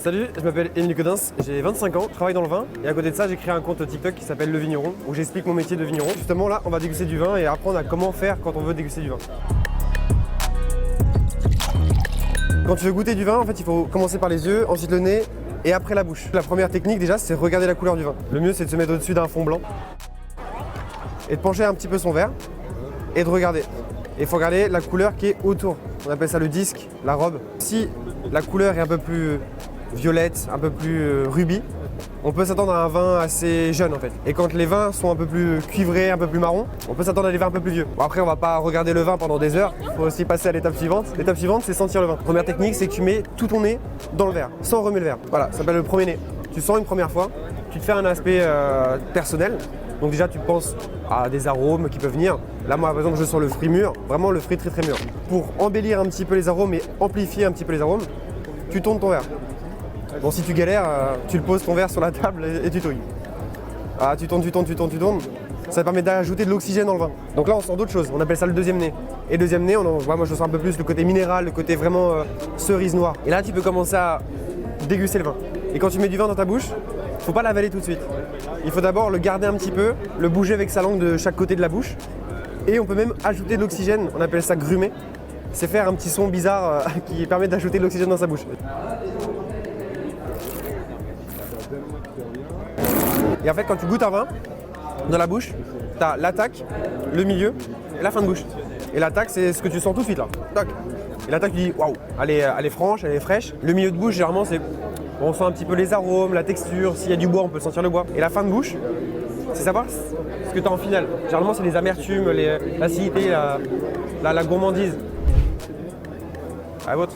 Salut, je m'appelle Émile Codens, j'ai 25 ans, je travaille dans le vin et à côté de ça j'ai créé un compte TikTok qui s'appelle Le Vigneron où j'explique mon métier de vigneron. Justement là on va déguster du vin et apprendre à comment faire quand on veut déguster du vin. Quand tu veux goûter du vin, en fait il faut commencer par les yeux, ensuite le nez et après la bouche. La première technique déjà c'est regarder la couleur du vin. Le mieux c'est de se mettre au-dessus d'un fond blanc et de pencher un petit peu son verre et de regarder. Et il faut regarder la couleur qui est autour. On appelle ça le disque, la robe. Si la couleur est un peu plus violette, un peu plus rubis, on peut s'attendre à un vin assez jeune en fait. Et quand les vins sont un peu plus cuivrés, un peu plus marron, on peut s'attendre à des vins un peu plus vieux. Bon, après on va pas regarder le vin pendant des heures, il faut aussi passer à l'étape suivante. L'étape suivante c'est sentir le vin. Première technique c'est que tu mets tout ton nez dans le verre, sans remuer le verre. Voilà, ça s'appelle le premier nez. Tu sens une première fois, tu te fais un aspect personnel. Donc déjà tu penses à des arômes qui peuvent venir. Là moi par exemple je sens le fruit mûr, vraiment le fruit très très mûr. Pour embellir un petit peu les arômes et amplifier un petit peu les arômes, tu tournes ton verre. Bon si tu galères, tu le poses ton verre sur la table et tu touilles. Ah, tu tournes. Ça permet d'ajouter de l'oxygène dans le vin. Donc là on sent d'autres choses, on appelle ça le deuxième nez. Et le deuxième nez, moi je sens un peu plus le côté minéral, le côté vraiment cerise noire. Et là tu peux commencer à déguster le vin. Et quand tu mets du vin dans ta bouche, faut pas l'avaler tout de suite. Il faut d'abord le garder un petit peu, le bouger avec sa langue de chaque côté de la bouche. Et on peut même ajouter de l'oxygène, on appelle ça grumer. C'est faire un petit son bizarre qui permet d'ajouter de l'oxygène dans sa bouche. Et en fait quand tu goûtes un vin, dans la bouche, tu as l'attaque, le milieu et la fin de bouche. Et l'attaque c'est ce que tu sens tout de suite là. Tac. Et l'attaque tu dis waouh, elle est franche, elle est fraîche. Le milieu de bouche généralement c'est... On sent un petit peu les arômes, la texture, s'il y a du bois on peut sentir le bois. Et la fin de bouche, c'est savoir ce que tu as en finale. Généralement c'est les amertumes, l'acidité, la gourmandise. À la vôtre.